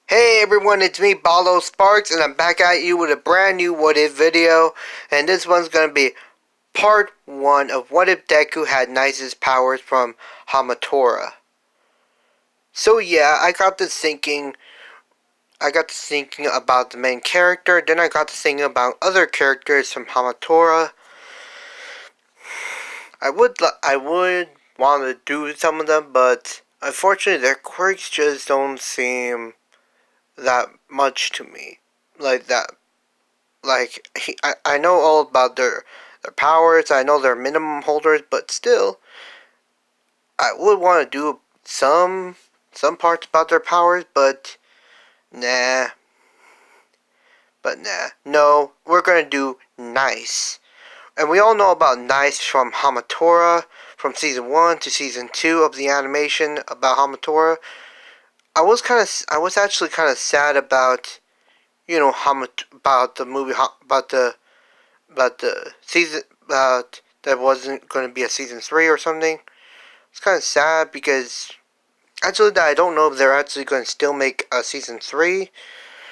Hey everyone, it's me, Baldo Sparks, and I'm back at you with a brand new What If video. And this one's gonna be part 1 of What If Deku had nicest powers from Hamatora. So yeah, I got to thinking about the main character, then I got to thinking about other characters from Hamatora. I would want to do some of them, but unfortunately their quirks just don't seem that much to me. Like that I know all about their powers. I know their minimum holders, but still, I would want to do some parts about their powers, but nah, no, we're gonna do nice. And we all know about nice from Hamatora, from season 1 to season 2 of the animation about Hamatora. I was actually kind of sad about, about the movie, about the season, about there wasn't going to be a season 3 or something. It's kind of sad because actually I don't know if they're actually going to still make a season 3.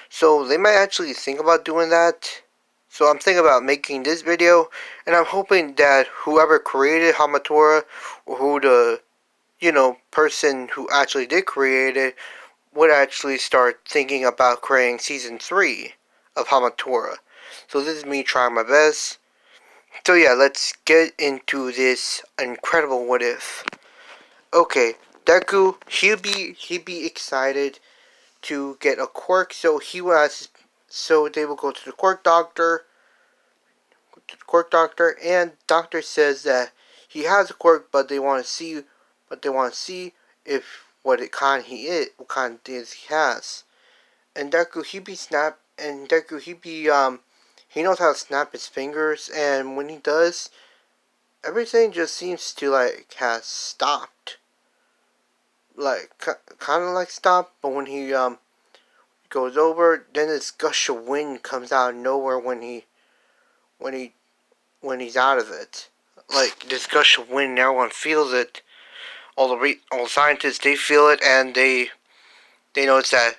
So they might actually think about doing that. So I'm thinking about making this video, and I'm hoping that whoever created Hamatora, or who the person who actually did create it, would actually start thinking about creating season 3 of Hamatora. So this is me trying my best. So yeah, let's get into this incredible what if. Okay, Deku, he'd be excited to get a quirk, so they will go to the quirk doctor, and doctor says that he has a quirk, but they want to see if what kind it is he has. And Deku he knows how to snap his fingers, and when he does, everything just seems to has stopped, kind of like stopped. But when he goes over, then this gush of wind comes out of nowhere when he when he's out of it. Like this gush of wind, everyone feels it. All the scientists, they feel it, and they notice that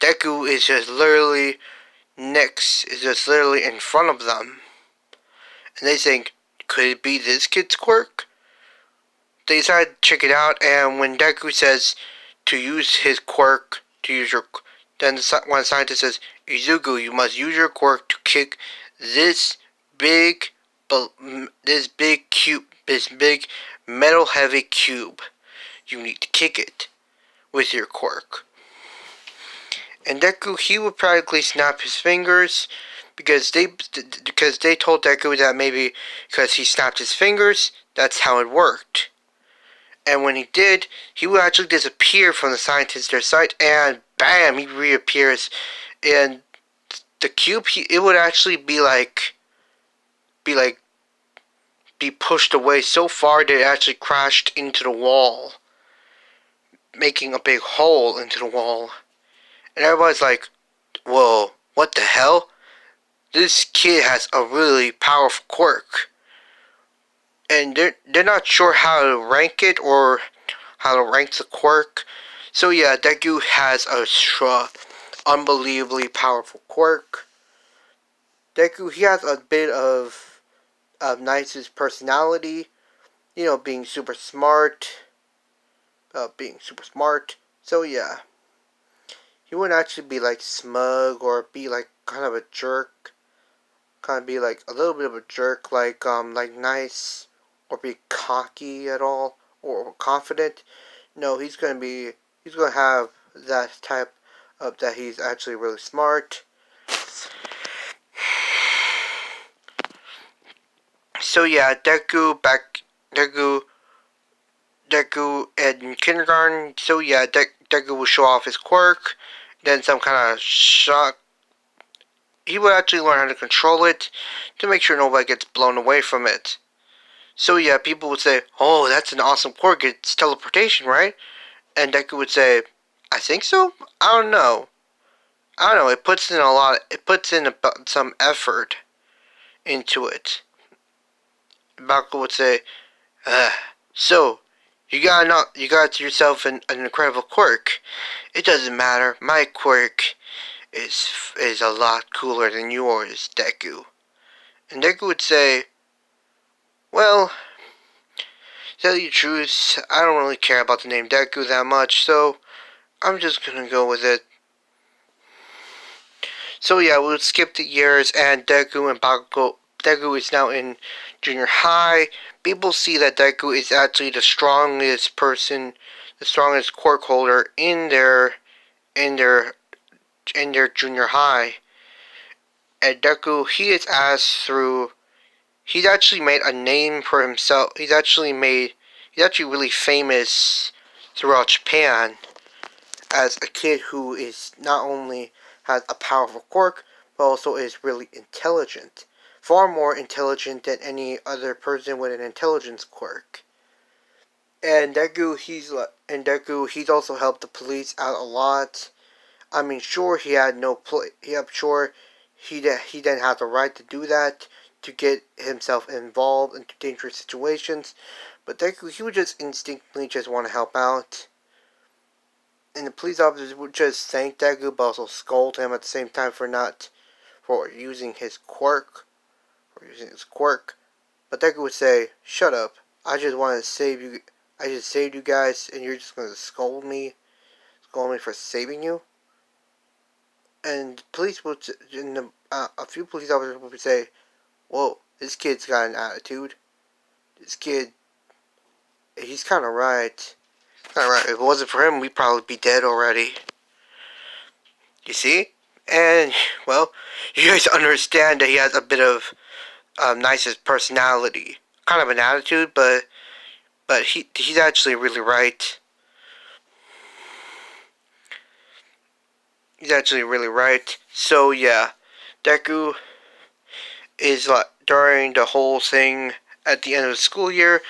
Deku is just literally in front of them, and they think, could it be this kid's quirk? They decide to check it out, and when Deku says to use his quirk, then one scientist says, Izuku, you must use your quirk to kick this big, this big metal heavy cube. You need to kick it with your quirk. And Deku, he would practically snap his fingers because they told Deku that maybe because he snapped his fingers, that's how it worked. And when he did, he would actually disappear from the scientists' their sight, and bam, he reappears. And the cube, it would actually be like, be pushed away so far that it actually crashed into the wall, making a big hole into the wall. And everybody's like, whoa, what the hell? This kid has a really powerful quirk. And they're not sure how to rank it or how to rank the quirk. So yeah, Deku has a unbelievably powerful quirk. Deku, he has a bit of Nice's personality, being super smart, So yeah, he wouldn't actually be like smug or be like kind of a jerk, kind of be like a little bit of a jerk, like Nice, or be cocky at all or confident. No, he's gonna have that type of that he's actually really smart. So yeah, Deku Deku in kindergarten. So yeah, Deku will show off his quirk. Then some kind of shock. He would actually learn how to control it to make sure nobody gets blown away from it. So yeah, people would say, "Oh, that's an awesome quirk. It's teleportation, right?" And Deku would say, "I think so. I don't know. I don't know. It puts in a lot. It puts in some effort into it." Baku would say, "So You got yourself an incredible quirk. It doesn't matter. My quirk is a lot cooler than yours, Deku. And Deku would say, well, to tell you the truth, I don't really care about the name Deku that much, so I'm just gonna go with it. So yeah, we'll skip the years, and Deku is now in junior high. People see that Deku is actually the strongest person, the strongest quirk holder in their in their junior high. And Deku, he is asked through. He's actually made a name for himself. He's actually really famous throughout Japan as a kid who is not only has a powerful quirk, but also is really intelligent. Far more intelligent than any other person with an intelligence quirk. And Deku, he's also helped the police out a lot. I mean, sure, he had no play. I'm sure he didn't have the right to do that to get himself involved into dangerous situations. But Deku, he would just instinctively just want to help out. And the police officers would just thank Deku, but also scold him at the same time for using his quirk. But Deku would say, "Shut up! I just want to save you. I just saved you guys, and you're just going to scold me for saving you." And a few police officers would say, "Whoa, this kid's got an attitude. This kid, he's kind of right. Kind of right. If it wasn't for him, we'd probably be dead already." You see? And, well, you guys understand that he has a bit of nicest personality. Kind of an attitude, but he's actually really right. He's actually really right. So, yeah, Deku is like, during the whole thing at the end of the school year,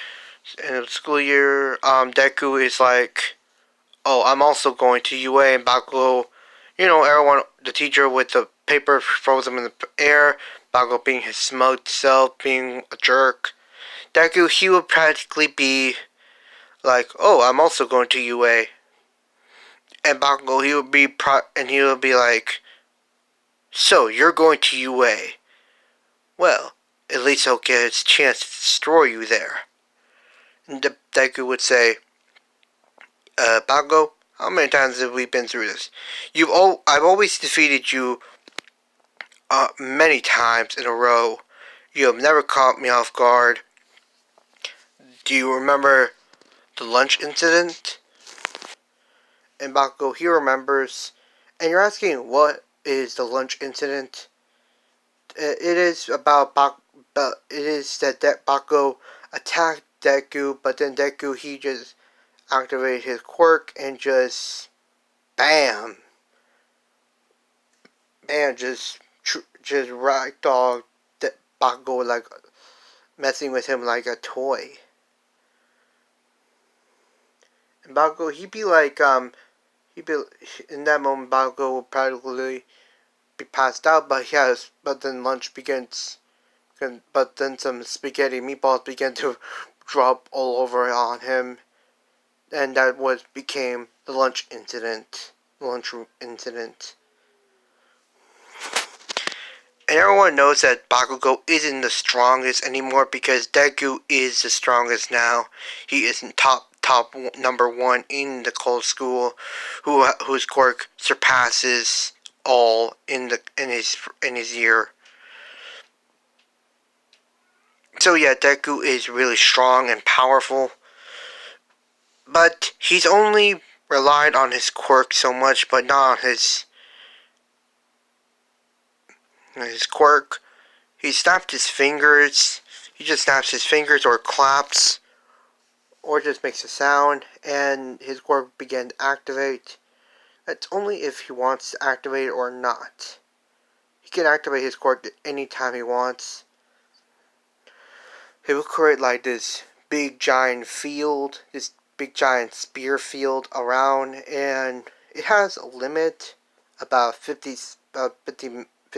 Deku is like, oh, I'm also going to UA, and Bakugo, everyone, the teacher with the paper throws him in the air, Bakugo being his smug self, being a jerk. Deku, he would practically be like, oh, I'm also going to UA. And Bakugo, he would be like, so, you're going to UA. Well, at least I'll get a chance to destroy you there. And Deku would say, Bakugo, how many times have we been through this? I've always defeated you many times in a row. You have never caught me off guard. Do you remember the lunch incident? And Bakugo, he remembers. And you're asking, what is the lunch incident? It is it is that Bakugo attacked Deku, but then Deku, he just activated his quirk and just bam, and just ragdoll Bakugo like messing with him like a toy. And Bakugo, he'd be in that moment. Bakugo will practically be passed out, but then lunch begins. But then some spaghetti meatballs begin to drop all over on him, and that became the lunch incident. Lunchroom incident. And everyone knows that Bakugo isn't the strongest anymore because Deku is the strongest now. He is top number one in the cold school, whose quirk surpasses all in his year. So yeah, Deku is really strong and powerful, but he's only relied on his quirk so much, but not on his quirk. He snapped his fingers. He just snaps his fingers or claps or just makes a sound, and his quirk began to activate. That's only if he wants to activate it or not. He can activate his quirk at any time he wants. He will create like this big giant field, this big giant spear field around, and it has a limit about 50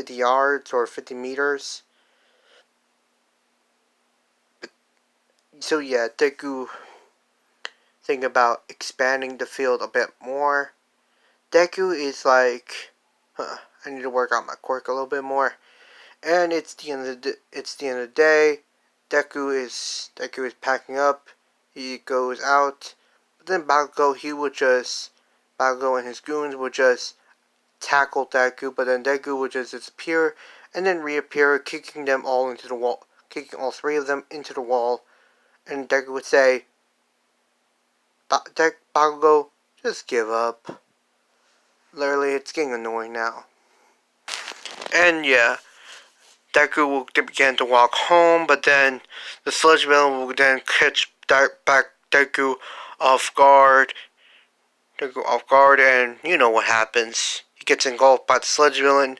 yards or 50 meters. So yeah, Deku think about expanding the field a bit more. Deku is like, I need to work on my quirk a little bit more. And it's the end of the day. Deku is packing up. He goes out. But then Bakugo and his goons would just tackle Deku, but then Deku would just disappear and then reappear, kicking them all into the wall, kicking all three of them into the wall. And Deku would say, Bakugo, just give up. Literally, it's getting annoying now. And yeah, Deku will begin to walk home, but then the sludge villain will then catch Deku off guard. And you know what happens. He gets engulfed by the sludge villain,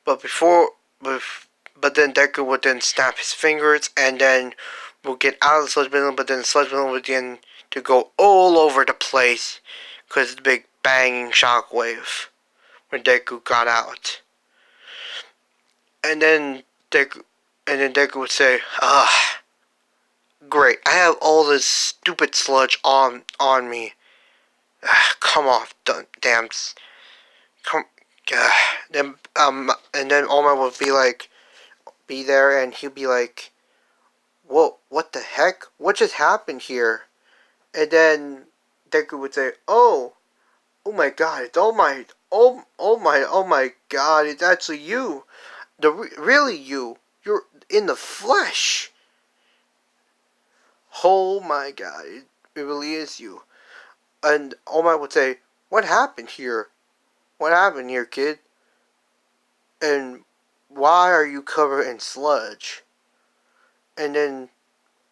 but then Deku would then snap his fingers, and then will get out of the sludge villain, but then the sludge villain would begin to go all over the place, because of the big banging shockwave when Deku got out. And then Deku would say, great, I have all this stupid sludge on me. Come off, damn. Come, and then Oma would be there, and he'd be like, whoa, what the heck? What just happened here? And then Deku would say, oh my god, it's oh my god, it's actually you. Really you. You're in the flesh. Oh my god, it really is you. And Oma would say, what happened here? What happened here, kid? And why are you covered in sludge? And then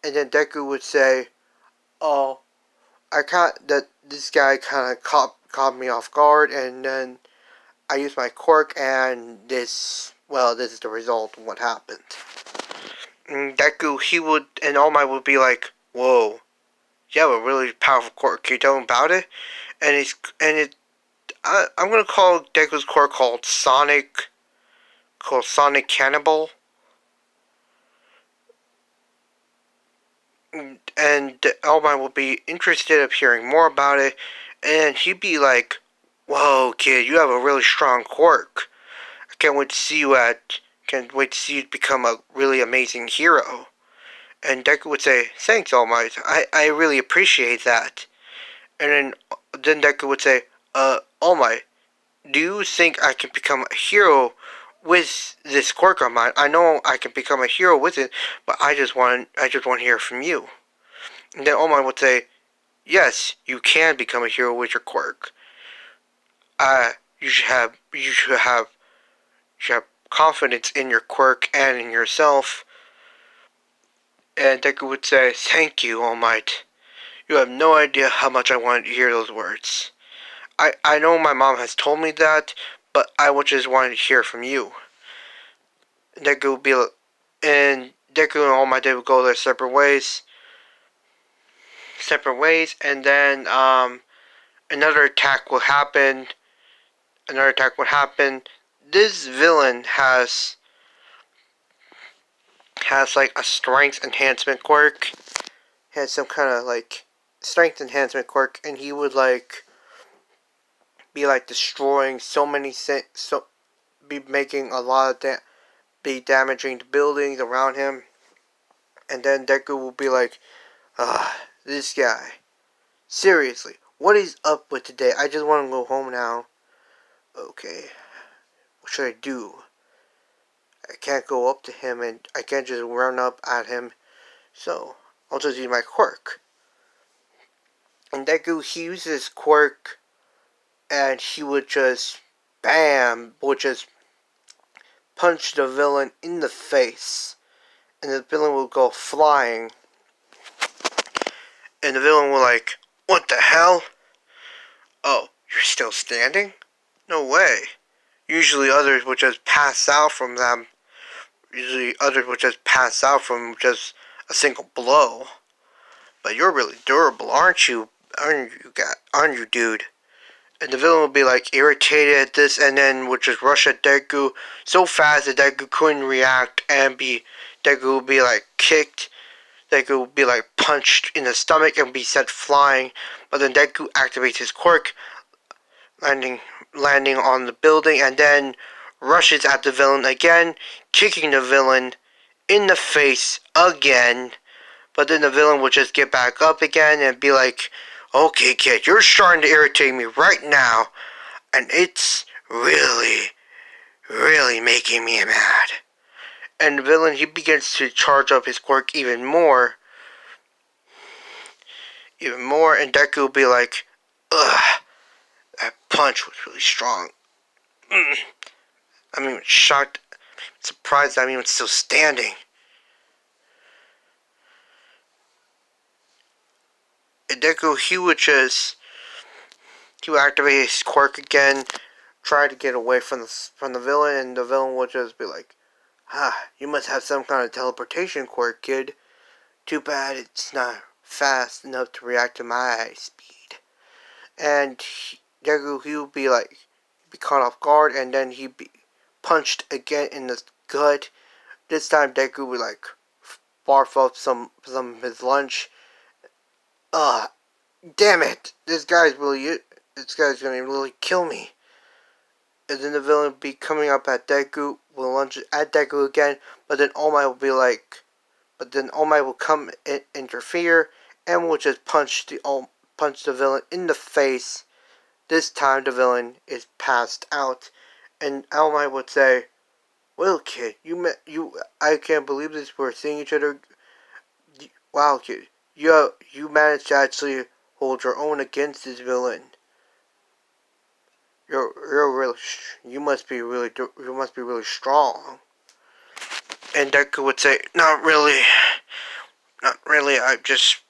Deku would say, oh, this guy kind of caught me off guard, and then I used my quirk, and this is the result of what happened. And Deku, and All Might would be like, whoa, you have a really powerful quirk. Can you tell him about it? I'm gonna call Deku's quirk called Sonic Cannibal. And All Might will be interested of hearing more about it, and he'd be like, whoa, kid, you have a really strong quirk. Can't wait to see you become a really amazing hero. And Deku would say, thanks, All Might. I really appreciate that. And then Deku would say, All Might, do you think I can become a hero with this quirk of mine? I know I can become a hero with it, but I just want to hear from you. And then All Might would say, yes, you can become a hero with your quirk. You should have confidence in your quirk and in yourself. And Deku would say, thank you, All Might. You have no idea how much I wanted to hear those words. I know my mom has told me that, but I just wanted to hear from you. And Deku and All Might would go their separate ways. And then another attack will happen. This villain has like a strength enhancement quirk. He has some kind of like strength enhancement quirk, and he would be destroying so many be making a lot of be damaging the buildings around him. And then Deku will be like, this guy, seriously, what is up with today? I just want to go home now. Okay, what should I do? I can't go up to him, and I can't just run up at him, so I'll just use my quirk. And Deku, he uses his quirk, and he would just punch the villain in the face, and the villain will go flying, and the villain will what the hell? Oh, you're still standing? No way. Usually others would just pass out from just a single blow. But you're really durable, aren't you? Aren't you, dude? And the villain would be irritated at this, and then would just rush at Deku so fast that Deku couldn't react, and Deku would be kicked. Deku will be like punched in the stomach and be sent flying. But then Deku activates his quirk, landing on the building, and then rushes at the villain again, kicking the villain in the face again. But then the villain will just get back up again and be like, "Okay, kid, you're starting to irritate me right now, and it's really making me mad." And the villain, he begins to charge up his quirk even more, and Deku will be like, "Ugh, that punch was really strong." I'm even shocked, surprised I'm even still standing. And Deku, he would activate his quirk again, try to get away from the villain, and the villain would just be like, you must have some kind of teleportation quirk, kid. Too bad it's not fast enough to react to my speed." And Deku, he would be caught off guard, and then he'd be punched again in the gut. This time Deku would barf up some of his lunch. Damn it! This guy's gonna really kill me. And then the villain would be coming up at Deku, will lunge at Deku again, but then All Might will come and interfere, and will just punch the villain in the face. This time the villain is passed out, and All Might would say, "Well, kid, I can't believe this. We're seeing each other. Wow, kid, you managed to actually hold your own against this villain. You must be really strong." And Deku would say, "Not really. Not really. I was just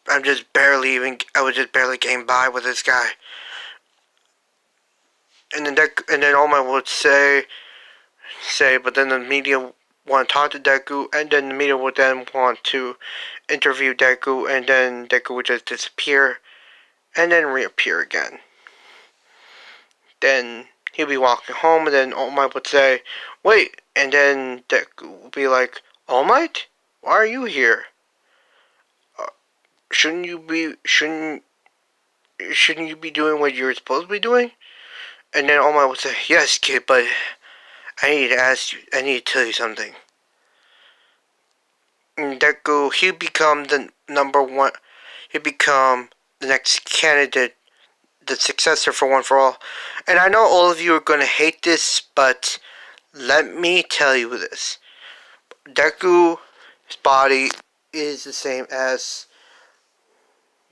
barely getting by with this guy." And then All Might would say, but then the media want to talk to Deku, and then the media would then want to interview Deku, and then Deku would just disappear, and then reappear again. Then he'd be walking home, and then All Might would say, "Wait," and then Deku would be like, "All Might? Why are you here? Shouldn't you be doing what you're supposed to be doing?" And then All Might would say, "Yes, kid, but I need to tell you something." And Deku, he'd become the number one, he'd become the next candidate, the successor for One for All. And I know all of you are going to hate this, but let me tell you this. Deku's body is the same as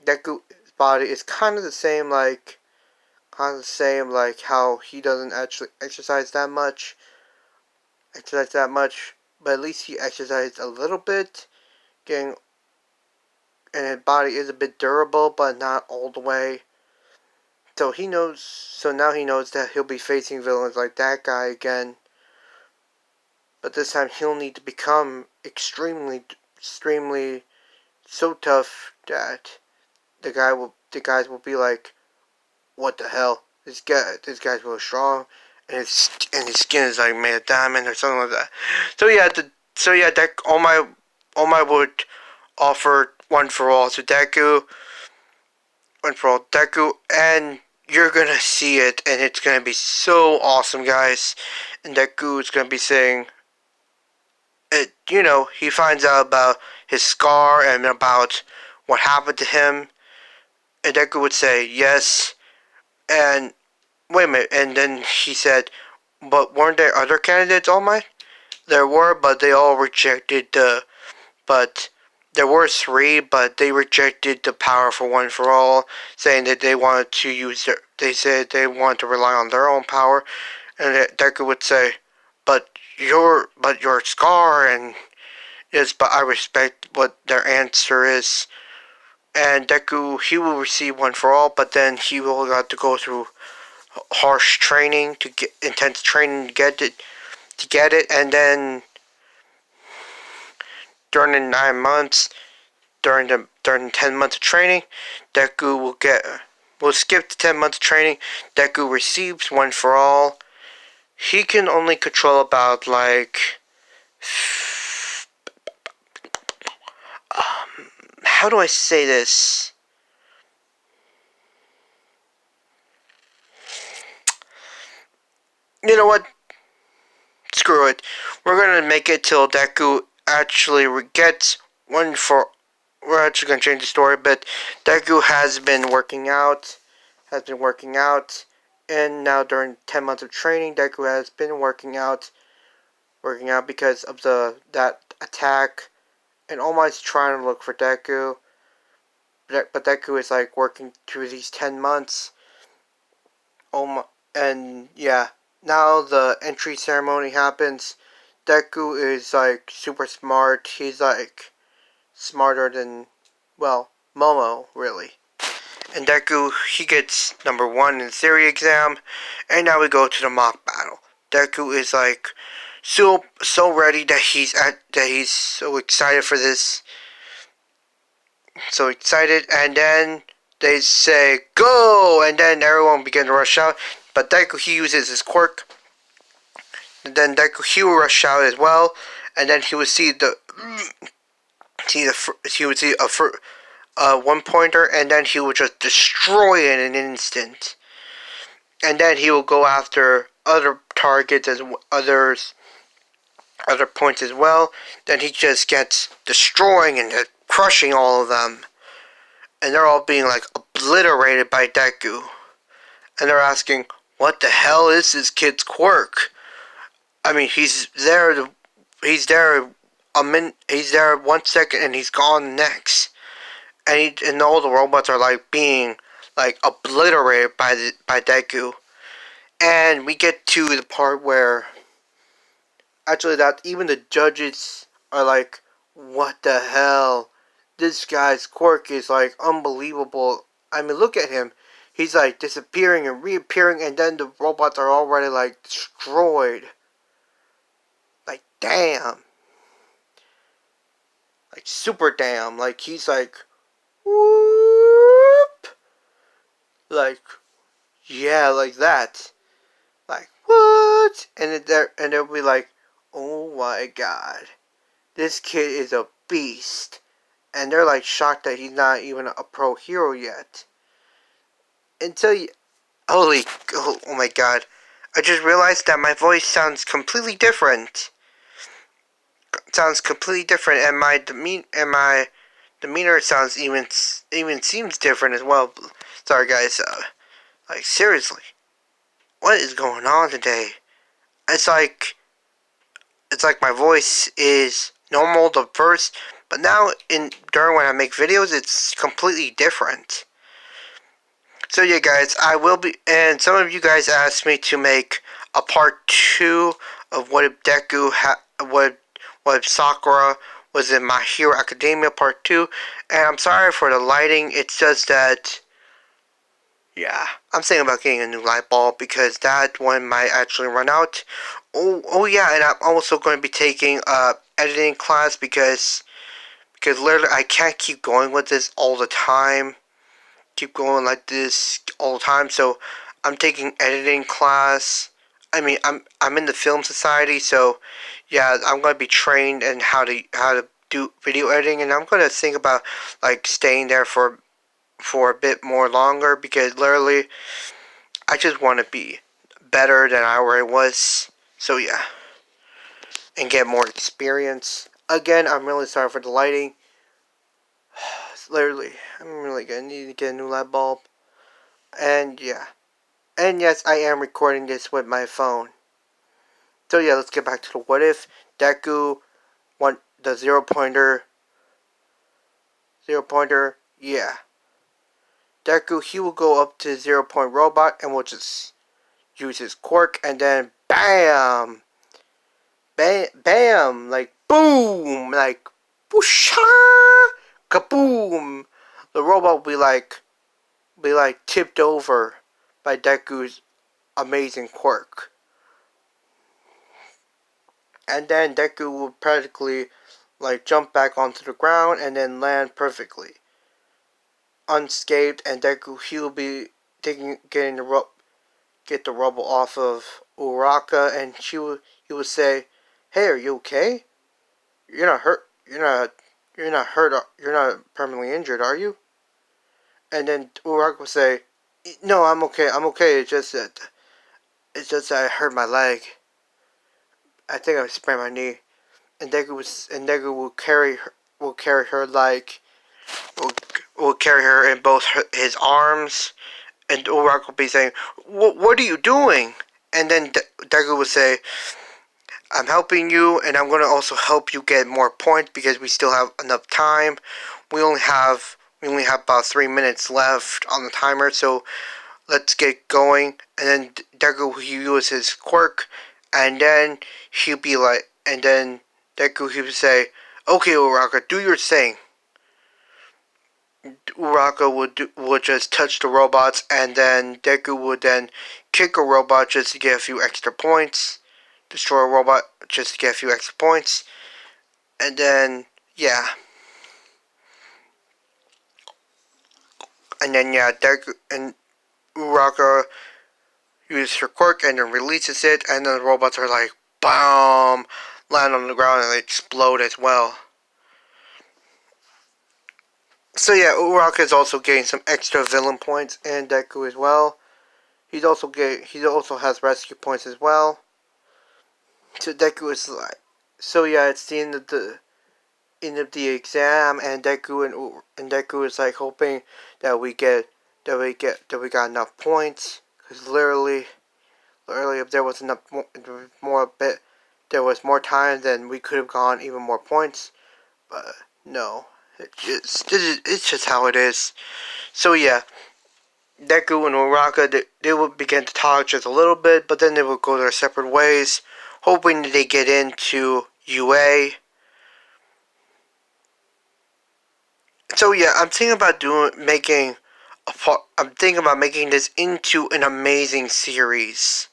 Deku's body is kind of the same like how he doesn't actually exercise that much, but at least he exercised a little bit, and his body is a bit durable, but not all the way. So now he knows that he'll be facing villains like that guy again. But this time he'll need to become extremely so tough that the guys will be like, "What the hell? This guy's really strong, and his skin is like made of diamond or something like that." That All Might would offer One for All to Deku, and you're gonna see it, and it's gonna be so awesome, guys. And Deku is gonna be saying, he finds out about his scar and about what happened to him, and Deku would say yes, and wait a minute, and then he said, "But weren't there other candidates, All Might?" There were, but they all rejected but there were three, but they rejected the power for One for All, saying that they said they wanted to rely on their own power, and Deku would say, but your scar, and yes, but I respect what their answer is. And Deku, he will receive One for All, but then he will have to go through intense training to get it, and then during the 9 months, during the 10 months of training, Deku will skip the 10 months of training. Deku receives One for All. He can only control about how do I say this? You know what? Screw it. We're gonna make it till Deku actually gets one for. We're actually gonna change the story, but Deku has been working out. And now during 10 months of training, Deku has been working out because of that attack, and All Might's trying to look for Deku, but Deku is like working through these 10 months. And yeah, now the entry ceremony happens. Deku is like super smart. He's like smarter than, well, Momo, really. And Deku, he gets number 1 in the theory exam, and now we go to the mock battle. Deku is like so ready that he's so excited for this, so excited, and then they say go, and then everyone begins to rush out. But Deku, he uses his quirk, and then Deku, he will rush out as well, and then he would see a one pointer, and then he would just destroy it in an instant. And then he will go after other targets as other points as well. Then he just gets destroying and crushing all of them, and they're all being like obliterated by Deku. And they're asking, "What the hell is this kid's quirk?" I mean, he's there. He's there He's there 1 second, and he's gone the next. And all the robots are like being like obliterated by Deku. And we get to the part where actually that even the judges are like, what the hell? This guy's quirk is like unbelievable. I mean, look at him. He's like disappearing and reappearing, and then the robots are already like destroyed. Like, damn. Like, super damn. Like, he's like, whoop. Like, yeah, like that. Like, what? And they'll be like, oh my god. This kid is a beast. And they're like shocked that he's not even a pro hero yet. Until you... oh my god. I just realized that my voice sounds completely different. And my demeanor sounds even seems different as well. Sorry guys, like seriously. What is going on today? It's like my voice is normal the first, but now during when I make videos, it's completely different. So yeah, guys, I will be, and some of you guys asked me to make a part 2 of what if Deku what if Sakura was in My Hero Academia part 2, and I'm sorry for the lighting. It's just that, yeah, I'm thinking about getting a new light bulb because that one might actually run out. Oh yeah, and I'm also going to be taking editing class because literally I can't keep going with this all the time. Keep going like this all the time. So I'm taking editing class. I mean, I'm in the film society, so yeah, I'm going to be trained in how to do video editing, and I'm going to think about like staying there for a bit more longer because literally I just want to be better than I already was. So yeah, and get more experience. Again, I'm really sorry for the lighting. Literally, I'm really gonna need to get a new light bulb. And yeah. And yes, I am recording this with my phone. So yeah, let's get back to the what if. Deku want the zero pointer. Yeah. Deku, he will go up to 0 point robot and will just use his quirk, and then bam! Bam! Like boom! Like whoosha! Kaboom! The robot will be like tipped over by Deku's amazing quirk. And then Deku will practically like jump back onto the ground and then land perfectly, unscathed. And Deku, he will be get the rubble off of Uraka, and he will say, "Hey, are you okay? You're not hurt. You're not. you're not hurt. You're not permanently injured, are you?" And then Uraraka will say, "No, I'm okay. I'm okay. It's just that I hurt my leg. I think I sprained my knee." And Deku will carry her like will carry her in both his arms, and Uraraka will be saying, What are you doing?" And then Deku will say, "I'm helping you, and I'm going to also help you get more points because we still have enough time. We only have about 3 minutes left on the timer, so let's get going." And then Deku will use his quirk, and then he'll be like, and then Deku he will say, "Okay, Uraraka, do your thing." Uraraka would just touch the robots, and then Deku would then kick a robot just to get a few extra points, destroy a robot just to get a few extra points, and then yeah, Deku and Uraraka uses her quirk and then releases it, and then the robots are like, BOOM! Land on the ground and they explode as well. So yeah, Uraraka is also getting some extra villain points, and Deku as well. He also has rescue points as well. So Deku is like, so yeah, it's the end of the exam, and Deku is like hoping that we got enough points, because literally if there was enough there was more time, then we could have gone even more points, but no, it's just how it is. So yeah, Deku and Uraraka, they would begin to talk just a little bit, but then they would go their separate ways, hoping that they get into UA. So yeah, I'm thinking about making this into an amazing series.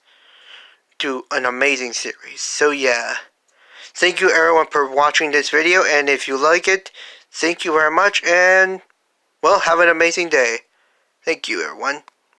So yeah, thank you everyone for watching this video, and if you like it, thank you very much, and well, have an amazing day. Thank you everyone.